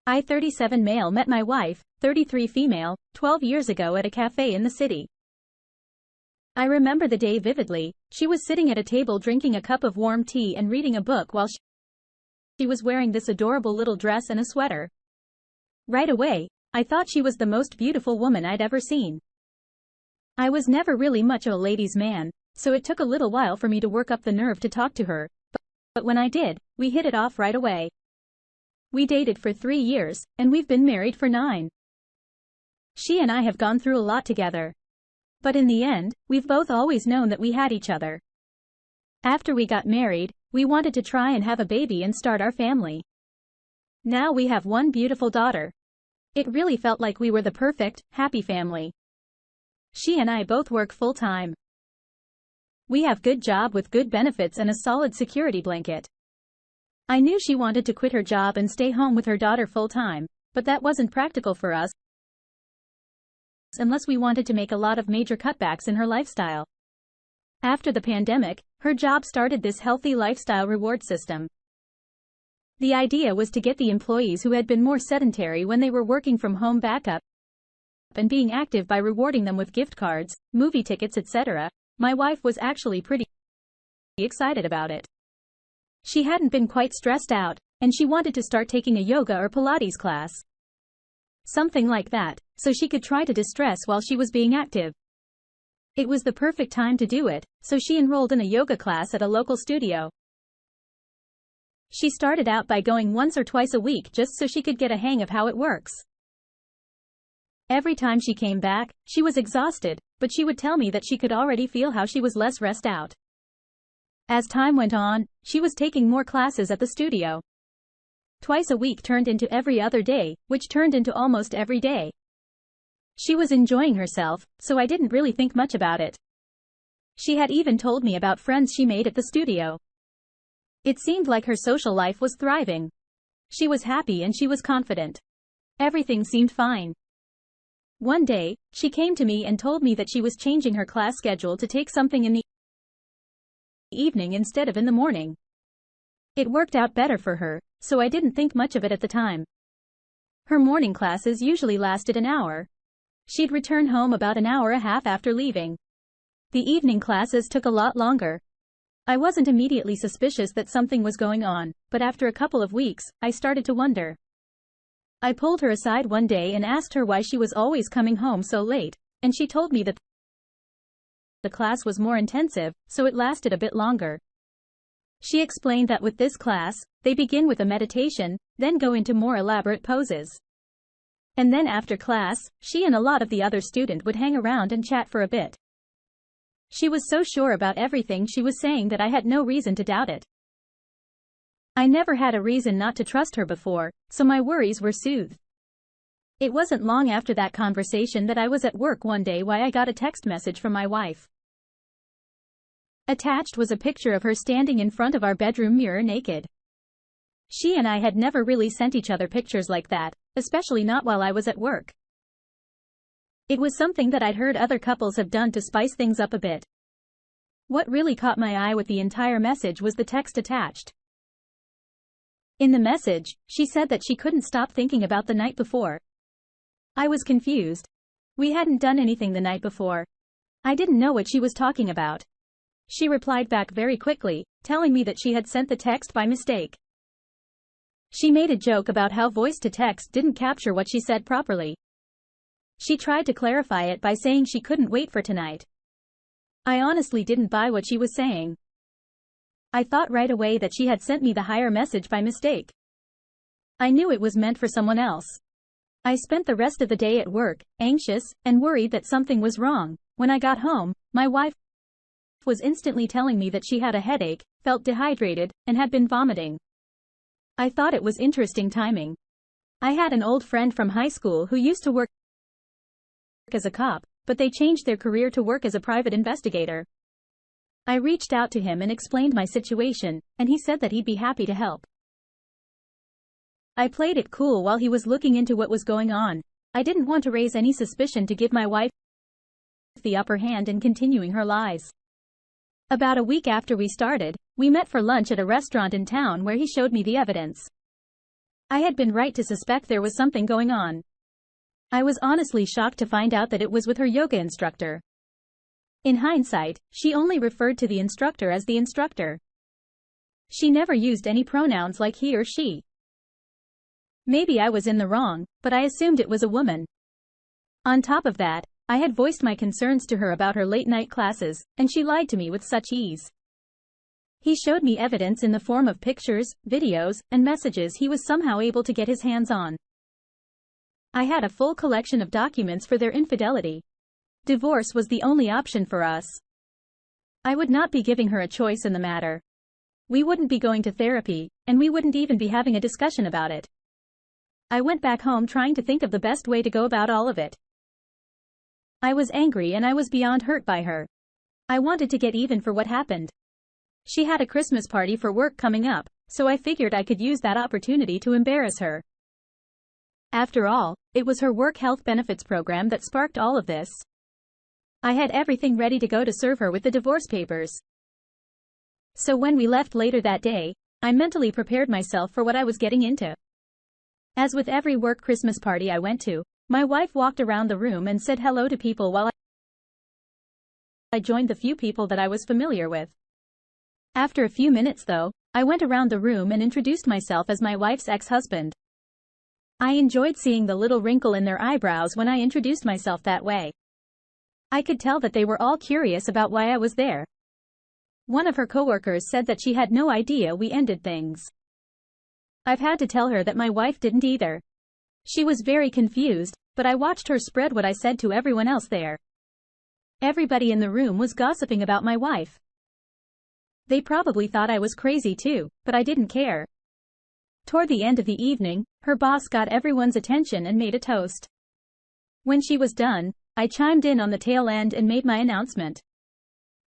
I 37 male met my wife, 33 female, 12 years ago at a cafe in the city. I remember the day vividly. She was sitting at a table drinking a cup of warm tea and reading a book while she was wearing this adorable little dress and a sweater. Right away, I thought she was the most beautiful woman I'd ever seen. I was never really much of a ladies' man, so it took a little while for me to work up the nerve to talk to her, but when I did, we hit it off right away. We dated for 3 years, and we've been married for 9. She and I have gone through a lot together. But in the end, we've both always known that we had each other. After we got married, we wanted to try and have a baby and start our family. Now we have one beautiful daughter. It really felt like we were the perfect, happy family. She and I both work full-time. We have good job with good benefits and a solid security blanket. I knew she wanted to quit her job and stay home with her daughter full-time, but that wasn't practical for us unless we wanted to make a lot of major cutbacks in her lifestyle. After the pandemic, her job started this healthy lifestyle reward system. The idea was to get the employees who had been more sedentary when they were working from home back up and being active by rewarding them with gift cards, movie tickets, etc. My wife was actually pretty excited about it. She hadn't been quite stressed out, and she wanted to start taking a yoga or Pilates class. Something like that, so she could try to distress while she was being active. It was the perfect time to do it, so she enrolled in a yoga class at a local studio. She started out by going once or twice a week just so she could get a hang of how it works. Every time she came back, she was exhausted, but she would tell me that she could already feel how she was less stressed out. As time went on, she was taking more classes at the studio. Twice a week turned into every other day, which turned into almost every day. She was enjoying herself, so I didn't really think much about it. She had even told me about friends she made at the studio. It seemed like her social life was thriving. She was happy and she was confident. Everything seemed fine. One day, she came to me and told me that she was changing her class schedule to take something in the evening instead of in the morning. It worked out better for her, so I didn't think much of it at the time. Her morning classes usually lasted an hour. She'd return home about an hour and a half after leaving. The evening classes took a lot longer. I wasn't immediately suspicious that something was going on, but after a couple of weeks, I started to wonder. I pulled her aside one day and asked her why she was always coming home so late, and she told me that the class was more intensive, so it lasted a bit longer. She explained that with this class, they begin with a meditation, then go into more elaborate poses. And then after class, she and a lot of the other students would hang around and chat for a bit. She was so sure about everything she was saying that I had no reason to doubt it. I never had a reason not to trust her before, so my worries were soothed. It wasn't long after that conversation that I was at work one day when I got a text message from my wife. Attached was a picture of her standing in front of our bedroom mirror naked. She and I had never really sent each other pictures like that, especially not while I was at work. It was something that I'd heard other couples have done to spice things up a bit. What really caught my eye with the entire message was the text attached. In the message, she said that she couldn't stop thinking about the night before. I was confused. We hadn't done anything the night before. I didn't know what she was talking about. She replied back very quickly, telling me that she had sent the text by mistake. She made a joke about how voice-to-text didn't capture what she said properly. She tried to clarify it by saying she couldn't wait for tonight. I honestly didn't buy what she was saying. I thought right away that she had sent me the higher message by mistake. I knew it was meant for someone else. I spent the rest of the day at work, anxious, and worried that something was wrong. When I got home, my wife was instantly telling me that she had a headache, felt dehydrated, and had been vomiting. I thought it was interesting timing. I had an old friend from high school who used to work as a cop, but they changed their career to work as a private investigator. I reached out to him and explained my situation, and he said that he'd be happy to help. I played it cool while he was looking into what was going on. I didn't want to raise any suspicion to give my wife the upper hand in continuing her lies. About a week after we started, we met for lunch at a restaurant in town where he showed me the evidence. I had been right to suspect there was something going on. I was honestly shocked to find out that it was with her yoga instructor. In hindsight, she only referred to the instructor as the instructor. She never used any pronouns like he or she. Maybe I was in the wrong, but I assumed it was a woman. On top of that, I had voiced my concerns to her about her late-night classes, and she lied to me with such ease. He showed me evidence in the form of pictures, videos, and messages he was somehow able to get his hands on. I had a full collection of documents for their infidelity. Divorce was the only option for us. I would not be giving her a choice in the matter. We wouldn't be going to therapy, and we wouldn't even be having a discussion about it. I went back home trying to think of the best way to go about all of it. I was angry and I was beyond hurt by her. I wanted to get even for what happened. She had a Christmas party for work coming up, so I figured I could use that opportunity to embarrass her. After all, it was her work health benefits program that sparked all of this. I had everything ready to go to serve her with the divorce papers. So when we left later that day, I mentally prepared myself for what I was getting into. As with every work Christmas party I went to, my wife walked around the room and said hello to people while I joined the few people that I was familiar with. After a few minutes though, I went around the room and introduced myself as my wife's ex-husband. I enjoyed seeing the little wrinkle in their eyebrows when I introduced myself that way. I could tell that they were all curious about why I was there. One of her coworkers said that she had no idea we ended things. I've had to tell her that my wife didn't either. She was very confused, but I watched her spread what I said to everyone else there. Everybody in the room was gossiping about my wife. They probably thought I was crazy too, but I didn't care. Toward the end of the evening, her boss got everyone's attention and made a toast. When she was done, I chimed in on the tail end and made my announcement.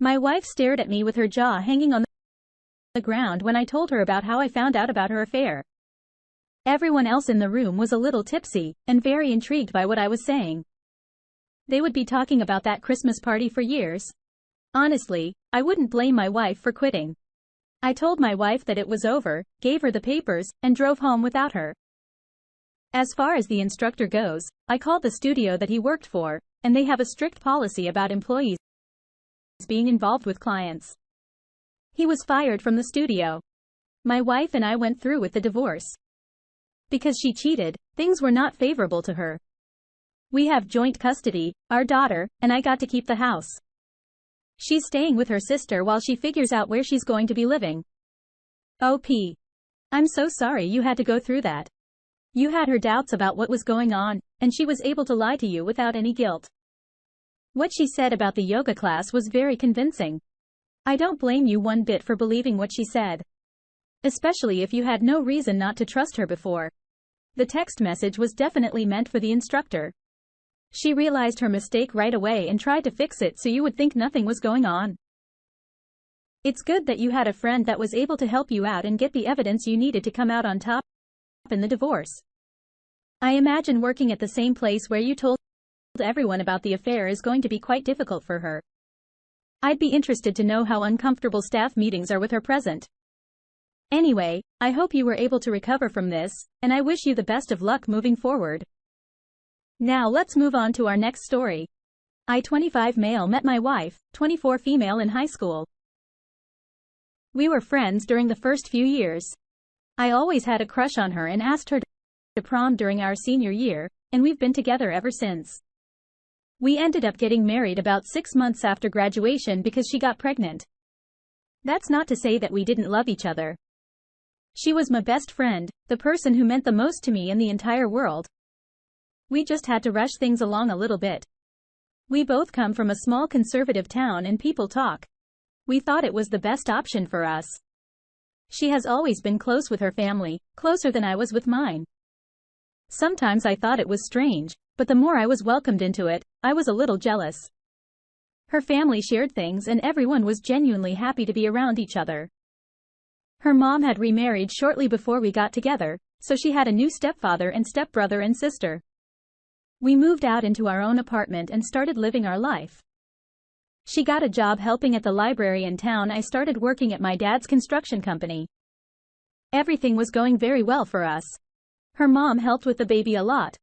My wife stared at me with her jaw hanging on the ground when I told her about how I found out about her affair. Everyone else in the room was a little tipsy, and very intrigued by what I was saying. They would be talking about that Christmas party for years. Honestly, I wouldn't blame my wife for quitting. I told my wife that it was over, gave her the papers, and drove home without her. As far as the instructor goes, I called the studio that he worked for, and they have a strict policy about employees being involved with clients. He was fired from the studio. My wife and I went through with the divorce. Because she cheated, things were not favorable to her. We have joint custody, our daughter, and I got to keep the house. She's staying with her sister while she figures out where she's going to be living. OP. I'm so sorry you had to go through that. You had her doubts about what was going on, and she was able to lie to you without any guilt. What she said about the yoga class was very convincing. I don't blame you one bit for believing what she said. Especially if you had no reason not to trust her before. The text message was definitely meant for the instructor. She realized her mistake right away and tried to fix it so you would think nothing was going on. It's good that you had a friend that was able to help you out and get the evidence you needed to come out on top in the divorce. I imagine working at the same place where you told everyone about the affair is going to be quite difficult for her. I'd be interested to know how uncomfortable staff meetings are with her present. Anyway, I hope you were able to recover from this, and I wish you the best of luck moving forward. Now let's move on to our next story. I, 25 male, met my wife, 24 female, in high school. We were friends during the first few years. I always had a crush on her and asked her to prom during our senior year, and we've been together ever since. We ended up getting married about 6 months after graduation because she got pregnant. That's not to say that we didn't love each other. She was my best friend, the person who meant the most to me in the entire world. We just had to rush things along a little bit. We both come from a small conservative town and people talk. We thought it was the best option for us. She has always been close with her family, closer than I was with mine. Sometimes I thought it was strange, but the more I was welcomed into it, I was a little jealous. Her family shared things and everyone was genuinely happy to be around each other. Her mom had remarried shortly before we got together, so she had a new stepfather and stepbrother and sister. We moved out into our own apartment and started living our life. She got a job helping at the library in town. I started working at my dad's construction company. Everything was going very well for us. Her mom helped with the baby a lot.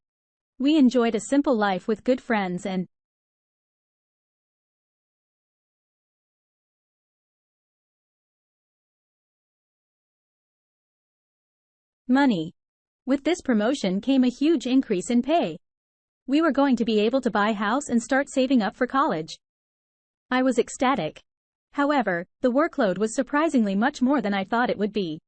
We enjoyed a simple life with good friends and money. With this promotion came a huge increase in pay. We were going to be able to buy a house and start saving up for college. I was ecstatic. However, the workload was surprisingly much more than I thought it would be.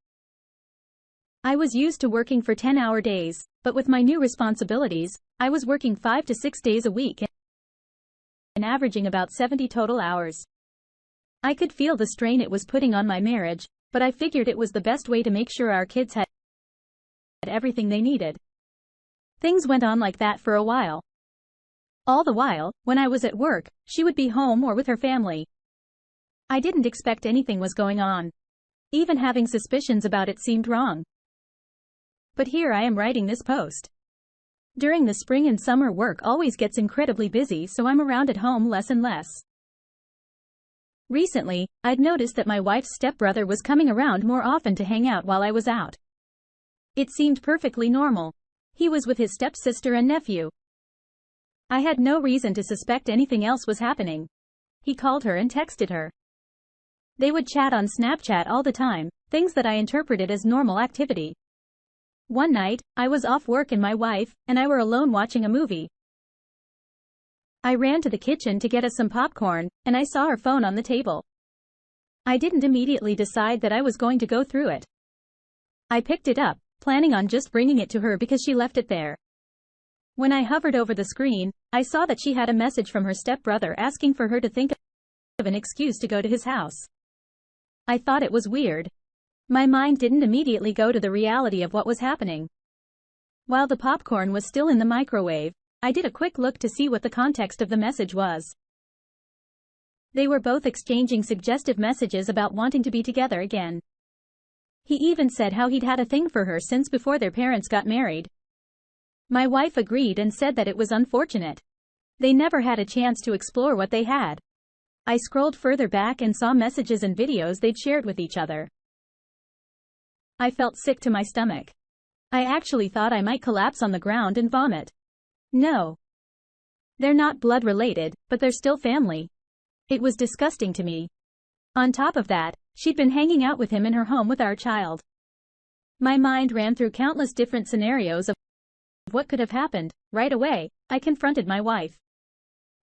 I was used to working for 10-hour days, but with my new responsibilities, I was working 5 to 6 days a week and averaging about 70 total hours. I could feel the strain it was putting on my marriage, but I figured it was the best way to make sure our kids had everything they needed. Things went on like that for a while. All the while, when I was at work, she would be home or with her family. I didn't expect anything was going on. Even having suspicions about it seemed wrong. But here I am writing this post. During the spring and summer, work always gets incredibly busy, so I'm around at home less and less. Recently, I'd noticed that my wife's stepbrother was coming around more often to hang out while I was out. It seemed perfectly normal. He was with his stepsister and nephew. I had no reason to suspect anything else was happening. He called her and texted her. They would chat on Snapchat all the time, things that I interpreted as normal activity. One night, I was off work and my wife and I were alone watching a movie. I ran to the kitchen to get us some popcorn, and I saw her phone on the table. I didn't immediately decide that I was going to go through it. I picked it up, planning on just bringing it to her because she left it there. When I hovered over the screen, I saw that she had a message from her stepbrother asking for her to think of an excuse to go to his house. I thought it was weird. My mind didn't immediately go to the reality of what was happening. While the popcorn was still in the microwave, I did a quick look to see what the context of the message was. They were both exchanging suggestive messages about wanting to be together again. He even said how he'd had a thing for her since before their parents got married. My wife agreed and said that it was unfortunate. They never had a chance to explore what they had. I scrolled further back and saw messages and videos they'd shared with each other. I felt sick to my stomach. I actually thought I might collapse on the ground and vomit. No. They're not blood related, but they're still family. It was disgusting to me. On top of that, she'd been hanging out with him in her home with our child. My mind ran through countless different scenarios of what could have happened. Right away, I confronted my wife.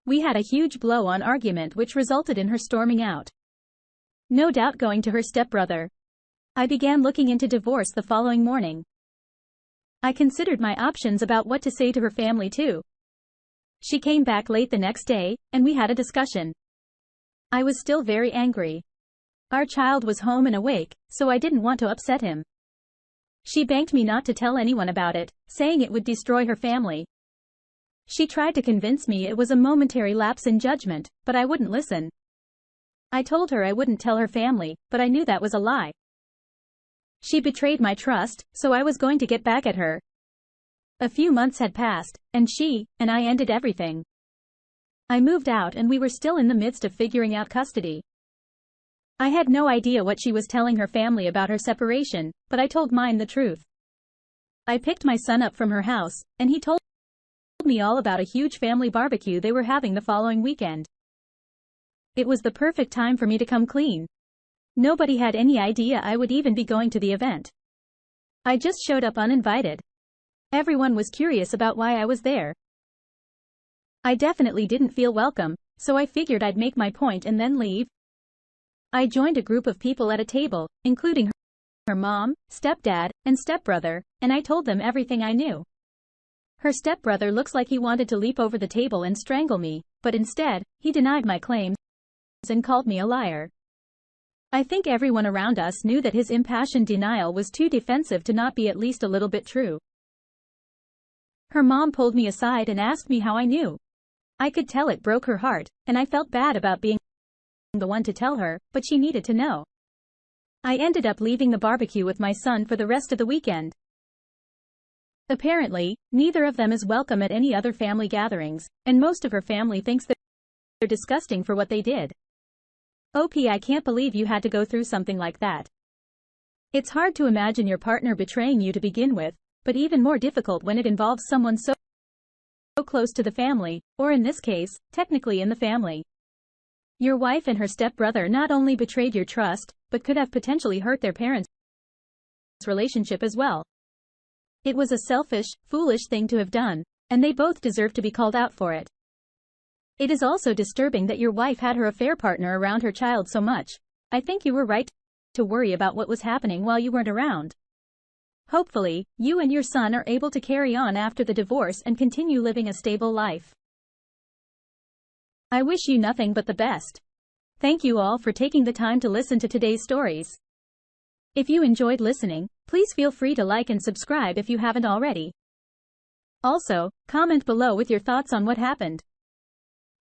We had a huge blow-on argument which resulted in her storming out. No doubt going to her stepbrother. I began looking into divorce the following morning. I considered my options about what to say to her family too. She came back late the next day, and we had a discussion. I was still very angry. Our child was home and awake, so I didn't want to upset him. She begged me not to tell anyone about it, saying it would destroy her family. She tried to convince me it was a momentary lapse in judgment, but I wouldn't listen. I told her I wouldn't tell her family, but I knew that was a lie. She betrayed my trust, so I was going to get back at her. A few months had passed, and she and I ended everything. I moved out and we were still in the midst of figuring out custody. I had no idea what she was telling her family about her separation, but I told mine the truth. I picked my son up from her house, and he told me all about a huge family barbecue they were having the following weekend. It was the perfect time for me to come clean. Nobody had any idea I would even be going to the event. I just showed up uninvited. Everyone was curious about why I was there. I definitely didn't feel welcome, so I figured I'd make my point and then leave. I joined a group of people at a table, including her mom, stepdad, and stepbrother, and I told them everything I knew. Her stepbrother looks like he wanted to leap over the table and strangle me, but instead, he denied my claims and called me a liar. I think everyone around us knew that his impassioned denial was too defensive to not be at least a little bit true. Her mom pulled me aside and asked me how I knew. I could tell it broke her heart, and I felt bad about being the one to tell her, but she needed to know. I ended up leaving the barbecue with my son for the rest of the weekend. Apparently, neither of them is welcome at any other family gatherings, and most of her family thinks they're disgusting for what they did. I can't believe you had to go through something like that. It's hard to imagine your partner betraying you to begin with, but even more difficult when it involves someone so close to the family, or in this case, technically in the family. Your wife and her stepbrother not only betrayed your trust, but could have potentially hurt their parents' relationship as well. It was a selfish, foolish thing to have done, and they both deserve to be called out for it. It is also disturbing that your wife had her affair partner around her child so much. I think you were right to worry about what was happening while you weren't around. Hopefully, you and your son are able to carry on after the divorce and continue living a stable life. I wish you nothing but the best. Thank you all for taking the time to listen to today's stories. If you enjoyed listening, please feel free to like and subscribe if you haven't already. Also, comment below with your thoughts on what happened.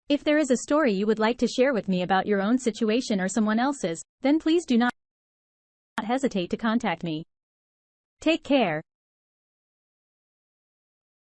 If there is a story you would like to share with me about your own situation or someone else's, then please do not hesitate to contact me. Take care.